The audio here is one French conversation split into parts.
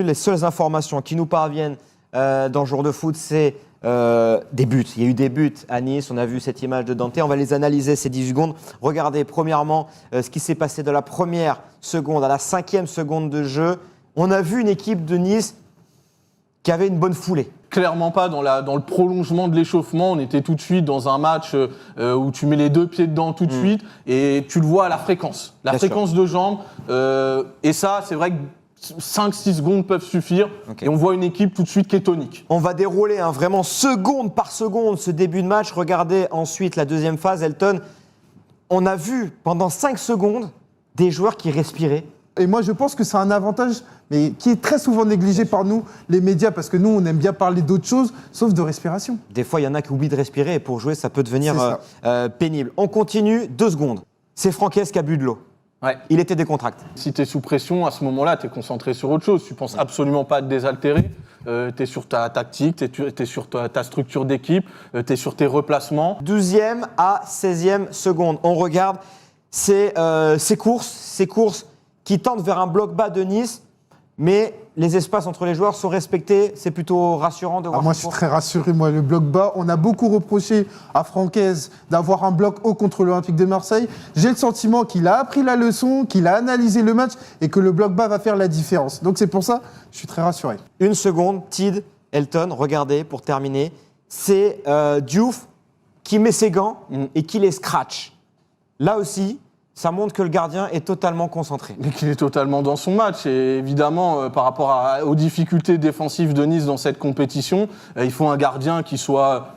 Les seules informations qui nous parviennent dans le jour de foot, c'est des buts. Il y a eu des buts à Nice, on a vu cette image de Dante. On va les analyser ces 18 secondes. Regardez premièrement ce qui s'est passé de la première seconde à la 5e seconde de jeu. On a vu une équipe de Nice qui avait une bonne foulée. Clairement pas dans le prolongement de l'échauffement. On était tout de suite dans un match où tu mets les deux pieds dedans tout de suite et tu le vois à la fréquence. La fréquence de jambes. Et ça, c'est vrai que 5-6 secondes peuvent suffire. Okay. Et on voit une équipe tout de suite qui est tonique. On va dérouler vraiment seconde par seconde ce début de match. Regardez ensuite la deuxième phase, Elton. On a vu pendant 5 secondes des joueurs qui respiraient. Et moi, je pense que c'est un avantage, mais qui est très souvent négligé par nous, les médias, parce que nous, on aime bien parler d'autres choses, sauf de respiration. Des fois, il y en a qui oublient de respirer, et pour jouer, ça peut devenir pénible. On continue, 2 secondes. C'est Franquès qui a bu de l'eau. Ouais. Il était décontracté. Si tu es sous pression, à ce moment-là, tu es concentré sur autre chose. Tu penses absolument pas à te désaltérer. Tu es sur ta tactique, tu es sur ta structure d'équipe, tu es sur tes replacements. 12e à 16e seconde. On regarde ces courses qui tendent vers un bloc bas de Nice, mais les espaces entre les joueurs sont respectés. C'est plutôt rassurant de voir. Moi, je suis très rassuré. Moi, le bloc bas, on a beaucoup reproché à Franquès d'avoir un bloc haut contre l'Olympique de Marseille. J'ai le sentiment qu'il a appris la leçon, qu'il a analysé le match et que le bloc bas va faire la différence. Donc, c'est pour ça, je suis très rassuré. 1 seconde, Tid, Elton, regardez, pour terminer. C'est Diouf qui met ses gants et qui les scratch. Là aussi, ça montre que le gardien est totalement concentré. Mais qu'il est totalement dans son match. Et évidemment, par rapport aux difficultés défensives de Nice dans cette compétition, il faut un gardien qui soit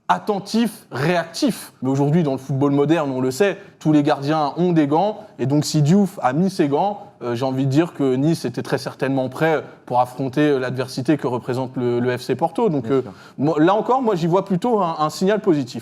attentif, réactif. Mais aujourd'hui, dans le football moderne, on le sait, tous les gardiens ont des gants. Et donc, si Diouf a mis ses gants, j'ai envie de dire que Nice était très certainement prêt pour affronter l'adversité que représente le FC Porto. Donc là encore, moi, j'y vois plutôt un signal positif.